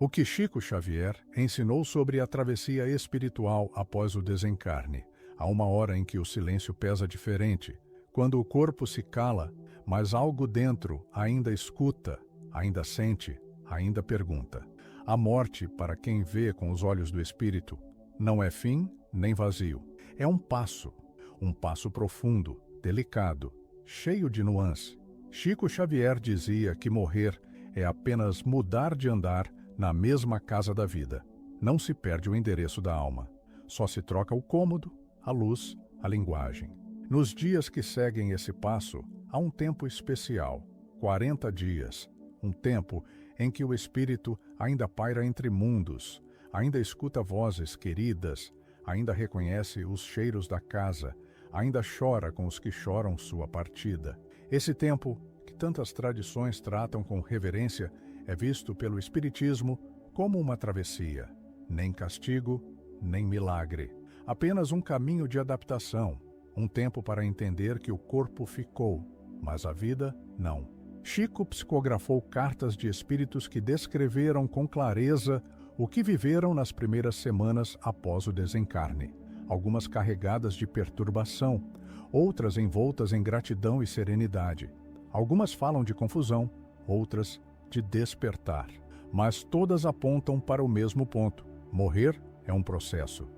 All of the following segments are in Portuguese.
O que Chico Xavier ensinou sobre a travessia espiritual após o desencarne. Há uma hora em que o silêncio pesa diferente, quando o corpo se cala, mas algo dentro ainda escuta, ainda sente, ainda pergunta. A morte, para quem vê com os olhos do espírito, não é fim nem vazio. É um passo profundo, delicado, cheio de nuance. Chico Xavier dizia que morrer é apenas mudar de andar na mesma casa da vida. Não se perde o endereço da alma. Só se troca o cômodo, a luz, a linguagem. Nos dias que seguem esse passo, há um tempo especial, 40 dias, um tempo em que o espírito ainda paira entre mundos, ainda escuta vozes queridas, ainda reconhece os cheiros da casa, ainda chora com os que choram sua partida. Esse tempo, que tantas tradições tratam com reverência, é visto pelo Espiritismo como uma travessia, nem castigo, nem milagre. Apenas um caminho de adaptação, um tempo para entender que o corpo ficou, mas a vida não. Chico psicografou cartas de espíritos que descreveram com clareza o que viveram nas primeiras semanas após o desencarne, algumas carregadas de perturbação, outras envoltas em gratidão e serenidade. Algumas falam de confusão, outras de despertar, mas todas apontam para o mesmo ponto. Morrer é um processo,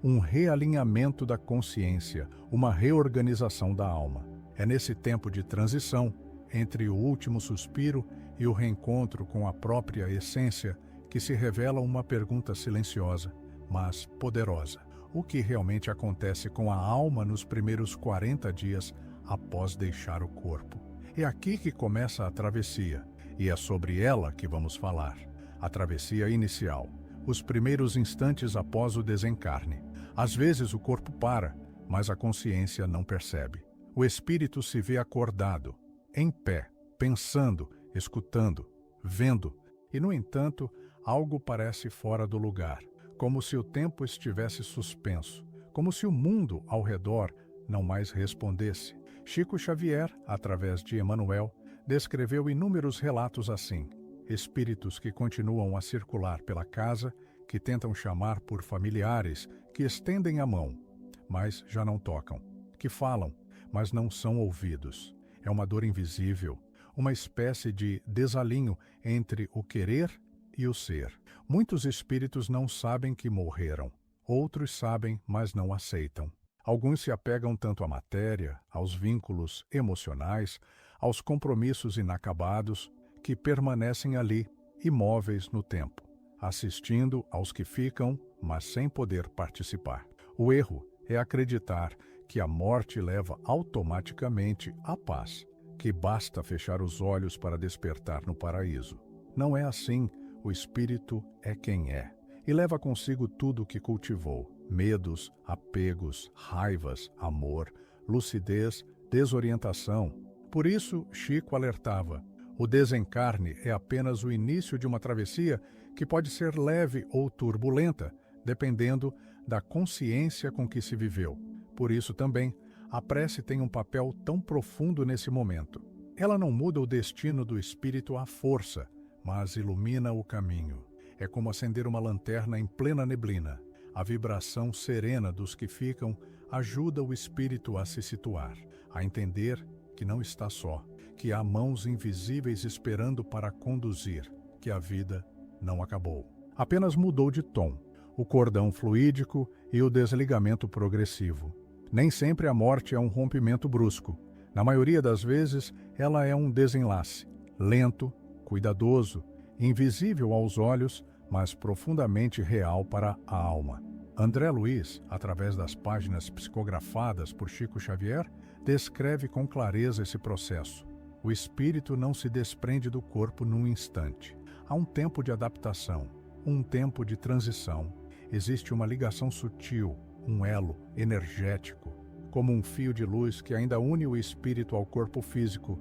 um realinhamento da consciência, uma reorganização da alma. É nesse tempo de transição, entre o último suspiro e o reencontro com a própria essência, que se revela uma pergunta silenciosa, mas poderosa. O que realmente acontece com a alma nos primeiros 40 dias após deixar o corpo? É aqui que começa a travessia, e é sobre ela que vamos falar. A travessia inicial, os primeiros instantes após o desencarne. Às vezes o corpo para, mas a consciência não percebe. O espírito se vê acordado, em pé, pensando, escutando, vendo, e no entanto, algo parece fora do lugar, como se o tempo estivesse suspenso, como se o mundo ao redor não mais respondesse. Chico Xavier, através de Emmanuel, descreveu inúmeros relatos assim: espíritos que continuam a circular pela casa, que tentam chamar por familiares, que estendem a mão, mas já não tocam, que falam, mas não são ouvidos. É uma dor invisível, uma espécie de desalinho entre o querer e o ser. Muitos espíritos não sabem que morreram, outros sabem, mas não aceitam. Alguns se apegam tanto à matéria, aos vínculos emocionais, aos compromissos inacabados, que permanecem ali, imóveis no tempo, assistindo aos que ficam, mas sem poder participar. O erro é acreditar que a morte leva automaticamente à paz, que basta fechar os olhos para despertar no paraíso. Não é assim. O espírito é quem é, e leva consigo tudo o que cultivou: medos, apegos, raivas, amor, lucidez, desorientação. Por isso, Chico alertava: o desencarne é apenas o início de uma travessia que pode ser leve ou turbulenta, dependendo da consciência com que se viveu. Por isso também, a prece tem um papel tão profundo nesse momento. Ela não muda o destino do espírito à força, mas ilumina o caminho. É como acender uma lanterna em plena neblina. A vibração serena dos que ficam ajuda o espírito a se situar, a entender que não está só, que há mãos invisíveis esperando para conduzir, que a vida não acabou. Apenas mudou de tom, o cordão fluídico e o desligamento progressivo. Nem sempre a morte é um rompimento brusco. Na maioria das vezes, ela é um desenlace, lento, cuidadoso, invisível aos olhos, mas profundamente real para a alma. André Luiz, através das páginas psicografadas por Chico Xavier, descreve com clareza esse processo. O espírito não se desprende do corpo num instante. Há um tempo de adaptação, um tempo de transição. Existe uma ligação sutil, um elo energético, como um fio de luz que ainda une o espírito ao corpo físico.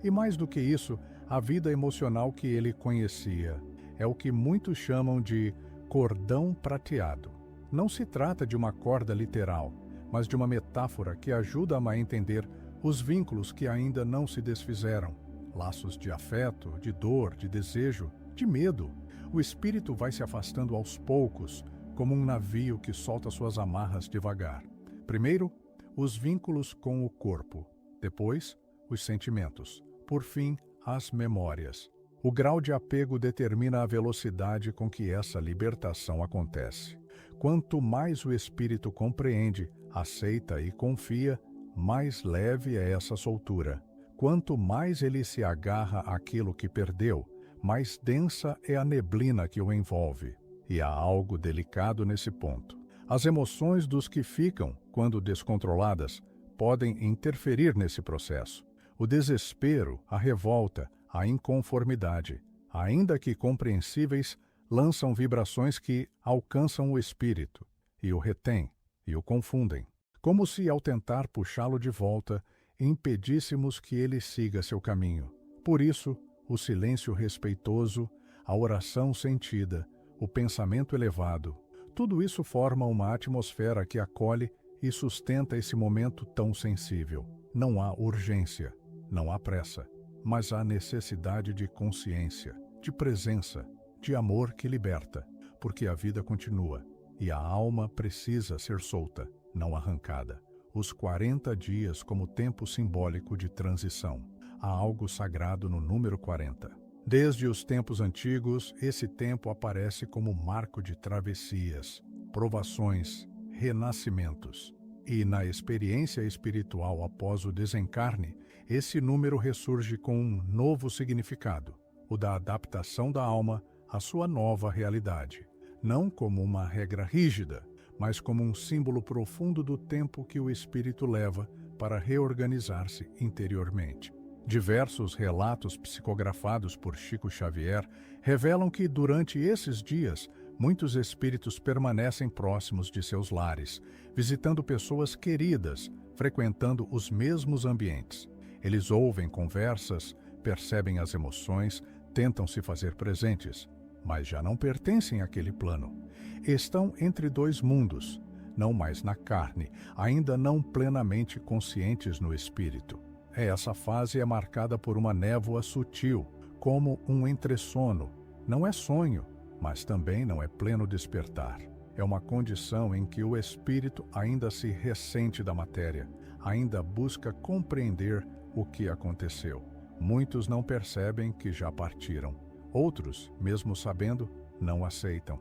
E mais do que isso, a vida emocional que ele conhecia. É o que muitos chamam de cordão prateado. Não se trata de uma corda literal, mas de uma metáfora que ajuda a entender os vínculos que ainda não se desfizeram. Laços de afeto, de dor, de desejo, de medo. O espírito vai se afastando aos poucos, como um navio que solta suas amarras devagar. Primeiro, os vínculos com o corpo. Depois, os sentimentos. Por fim, as memórias. O grau de apego determina a velocidade com que essa libertação acontece. Quanto mais o espírito compreende, aceita e confia, mais leve é essa soltura. Quanto mais ele se agarra àquilo que perdeu, mais densa é a neblina que o envolve. E há algo delicado nesse ponto. As emoções dos que ficam, quando descontroladas, podem interferir nesse processo. O desespero, a revolta, a inconformidade, ainda que compreensíveis, lançam vibrações que alcançam o espírito, e o retêm, e o confundem. Como se, ao tentar puxá-lo de volta, impedíssemos que ele siga seu caminho. Por isso, o silêncio respeitoso, a oração sentida, o pensamento elevado, tudo isso forma uma atmosfera que acolhe e sustenta esse momento tão sensível. Não há urgência, não há pressa, mas há necessidade de consciência, de presença, de amor que liberta, porque a vida continua e a alma precisa ser solta, não arrancada. Os 40 dias como tempo simbólico de transição. Há algo sagrado no número 40. Desde os tempos antigos, esse tempo aparece como marco de travessias, provações, renascimentos. E na experiência espiritual após o desencarne, esse número ressurge com um novo significado, o da adaptação da alma à sua nova realidade. Não como uma regra rígida, mas como um símbolo profundo do tempo que o espírito leva para reorganizar-se interiormente. Diversos relatos psicografados por Chico Xavier revelam que, durante esses dias, muitos espíritos permanecem próximos de seus lares, visitando pessoas queridas, frequentando os mesmos ambientes. Eles ouvem conversas, percebem as emoções, tentam se fazer presentes, mas já não pertencem àquele plano. Estão entre dois mundos, não mais na carne, ainda não plenamente conscientes no espírito. Essa fase é marcada por uma névoa sutil, como um entressono. Não é sonho, mas também não é pleno despertar. É uma condição em que o espírito ainda se ressente da matéria, ainda busca compreender o que aconteceu. Muitos não percebem que já partiram. Outros, mesmo sabendo, não aceitam.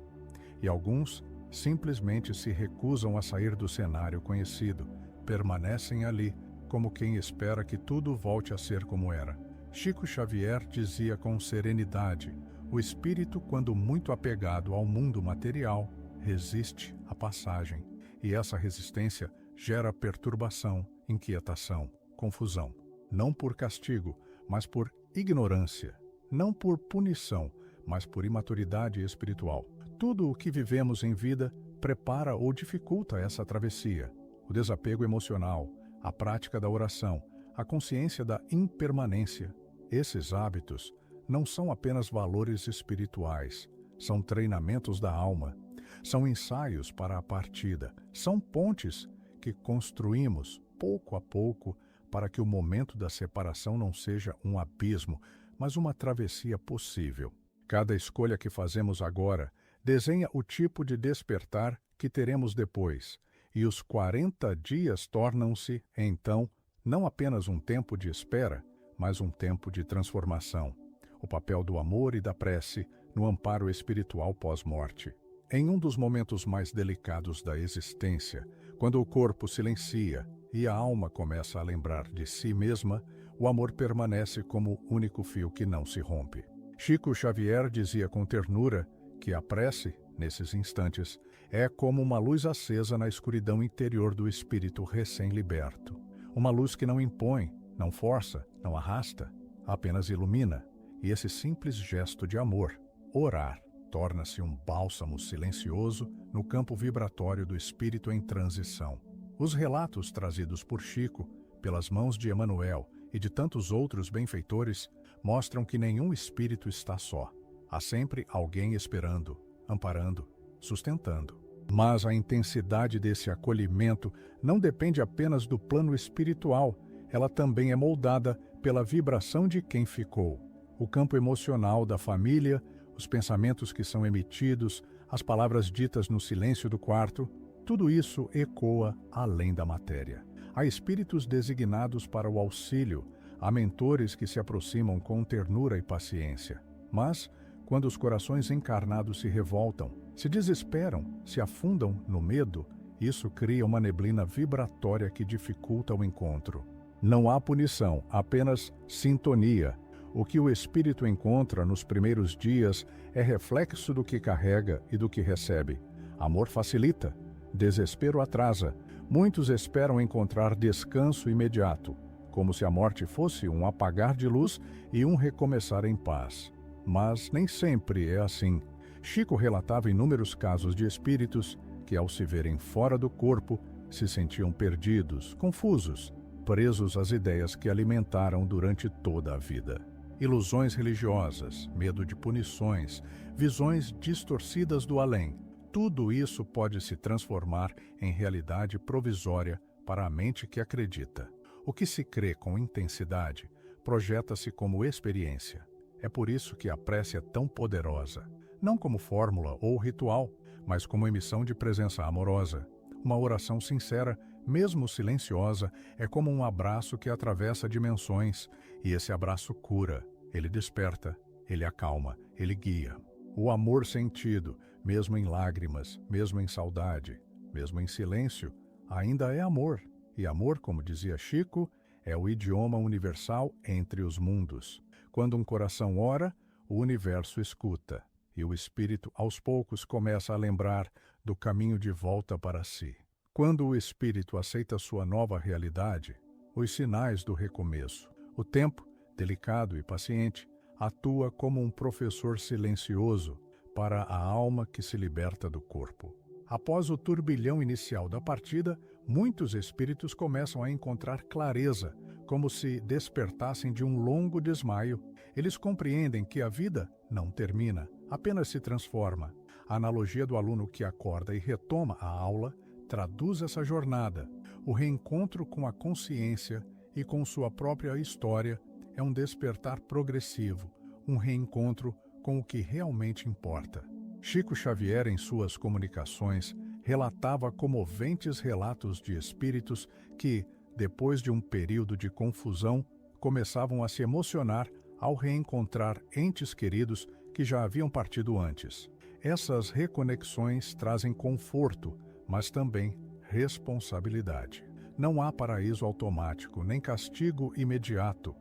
E alguns simplesmente se recusam a sair do cenário conhecido, permanecem ali, como quem espera que tudo volte a ser como era. Chico Xavier dizia com serenidade: o espírito, quando muito apegado ao mundo material, resiste à passagem, e essa resistência gera perturbação, inquietação, confusão. Não por castigo, mas por ignorância. Não por punição, mas por imaturidade espiritual. Tudo o que vivemos em vida prepara ou dificulta essa travessia. O desapego emocional, a prática da oração, a consciência da impermanência. Esses hábitos não são apenas valores espirituais, são treinamentos da alma, são ensaios para a partida, são pontes que construímos pouco a pouco para que o momento da separação não seja um abismo, mas uma travessia possível. Cada escolha que fazemos agora desenha o tipo de despertar que teremos depois, e os 40 dias tornam-se, então, não apenas um tempo de espera, mas um tempo de transformação. O papel do amor e da prece no amparo espiritual pós-morte. Em um dos momentos mais delicados da existência, quando o corpo silencia e a alma começa a lembrar de si mesma, o amor permanece como o único fio que não se rompe. Chico Xavier dizia com ternura que a prece, nesses instantes, é como uma luz acesa na escuridão interior do espírito recém-liberto. Uma luz que não impõe, não força, não arrasta, apenas ilumina. E esse simples gesto de amor, orar, torna-se um bálsamo silencioso no campo vibratório do espírito em transição. Os relatos trazidos por Chico, pelas mãos de Emmanuel e de tantos outros benfeitores, mostram que nenhum espírito está só. Há sempre alguém esperando, amparando, sustentando. Mas a intensidade desse acolhimento não depende apenas do plano espiritual, ela também é moldada pela vibração de quem ficou. O campo emocional da família, os pensamentos que são emitidos, as palavras ditas no silêncio do quarto, tudo isso ecoa além da matéria. Há espíritos designados para o auxílio, há mentores que se aproximam com ternura e paciência. Mas, quando os corações encarnados se revoltam, se desesperam, se afundam no medo, isso cria uma neblina vibratória que dificulta o encontro. Não há punição, apenas sintonia. O que o espírito encontra nos primeiros dias é reflexo do que carrega e do que recebe. Amor facilita, desespero atrasa. Muitos esperam encontrar descanso imediato, como se a morte fosse um apagar de luz e um recomeçar em paz. Mas nem sempre é assim. Chico relatava inúmeros casos de espíritos que, ao se verem fora do corpo, se sentiam perdidos, confusos, presos às ideias que alimentaram durante toda a vida. Ilusões religiosas, medo de punições, visões distorcidas do além. Tudo isso pode se transformar em realidade provisória para a mente que acredita. O que se crê com intensidade projeta-se como experiência. É por isso que a prece é tão poderosa, não como fórmula ou ritual, mas como emissão de presença amorosa. Uma oração sincera, mesmo silenciosa, é como um abraço que atravessa dimensões, e esse abraço cura, ele desperta, ele acalma, ele guia. O amor sentido, mesmo em lágrimas, mesmo em saudade, mesmo em silêncio, ainda é amor. E amor, como dizia Chico, é o idioma universal entre os mundos. Quando um coração ora, o universo escuta, e o espírito aos poucos começa a lembrar do caminho de volta para si. Quando o espírito aceita sua nova realidade, os sinais do recomeço, o tempo, delicado e paciente, atua como um professor silencioso para a alma que se liberta do corpo. Após o turbilhão inicial da partida, muitos espíritos começam a encontrar clareza, como se despertassem de um longo desmaio. Eles compreendem que a vida não termina, apenas se transforma. A analogia do aluno que acorda e retoma a aula traduz essa jornada. O reencontro com a consciência e com sua própria história é um despertar progressivo, um reencontro com o que realmente importa. Chico Xavier, em suas comunicações, relatava comoventes relatos de espíritos que, depois de um período de confusão, começavam a se emocionar ao reencontrar entes queridos que já haviam partido antes. Essas reconexões trazem conforto, mas também responsabilidade. Não há paraíso automático, nem castigo imediato.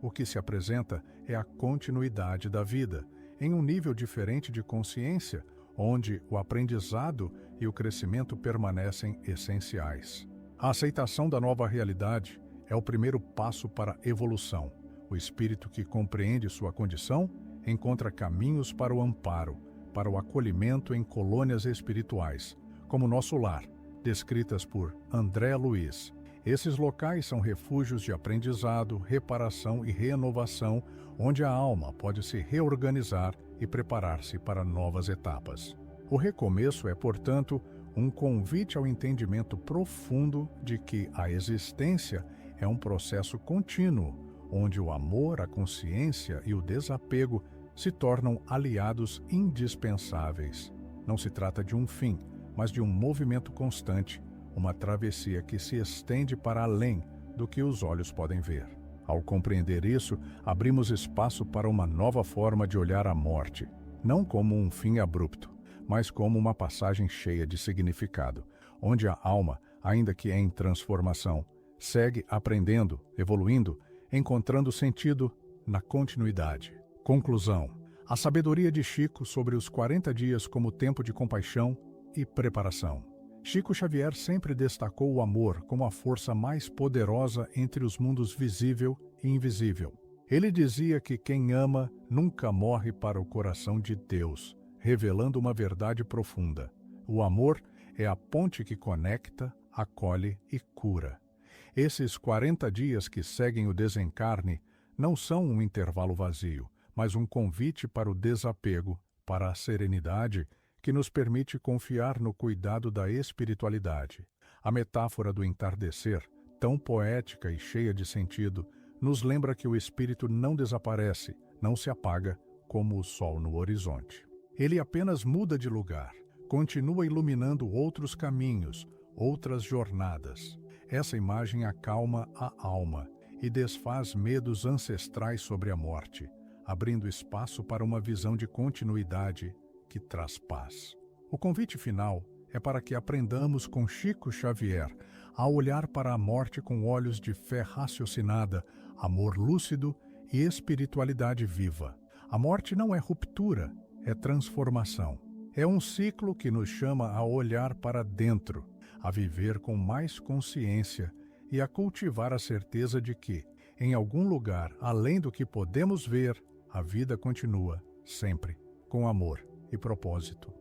O que se apresenta é a continuidade da vida, em um nível diferente de consciência, onde o aprendizado e o crescimento permanecem essenciais. A aceitação da nova realidade é o primeiro passo para a evolução. O espírito que compreende sua condição encontra caminhos para o amparo, para o acolhimento em colônias espirituais, como nosso lar, descritas por André Luiz. Esses locais são refúgios de aprendizado, reparação e renovação, onde a alma pode se reorganizar e preparar-se para novas etapas. O recomeço é, portanto, um convite ao entendimento profundo de que a existência é um processo contínuo, onde o amor, a consciência e o desapego se tornam aliados indispensáveis. Não se trata de um fim, mas de um movimento constante, uma travessia que se estende para além do que os olhos podem ver. Ao compreender isso, abrimos espaço para uma nova forma de olhar a morte, não como um fim abrupto, mas como uma passagem cheia de significado, onde a alma, ainda que em transformação, segue aprendendo, evoluindo, encontrando sentido na continuidade. Conclusão: a sabedoria de Chico sobre os 40 dias como tempo de compaixão e preparação. Chico Xavier sempre destacou o amor como a força mais poderosa entre os mundos visível e invisível. Ele dizia que quem ama nunca morre para o coração de Deus, revelando uma verdade profunda. O amor é a ponte que conecta, acolhe e cura. Esses 40 dias que seguem o desencarne não são um intervalo vazio, mas um convite para o desapego, para a serenidade que nos permite confiar no cuidado da espiritualidade. A metáfora do entardecer, tão poética e cheia de sentido, nos lembra que o espírito não desaparece, não se apaga, como o sol no horizonte. Ele apenas muda de lugar, continua iluminando outros caminhos, outras jornadas. Essa imagem acalma a alma e desfaz medos ancestrais sobre a morte, abrindo espaço para uma visão de continuidade que traz paz. O convite final é para que aprendamos com Chico Xavier a olhar para a morte com olhos de fé raciocinada, amor lúcido e espiritualidade viva. A morte não é ruptura, é transformação. É um ciclo que nos chama a olhar para dentro, a viver com mais consciência e a cultivar a certeza de que, em algum lugar além do que podemos ver, a vida continua, sempre, com amor e propósito.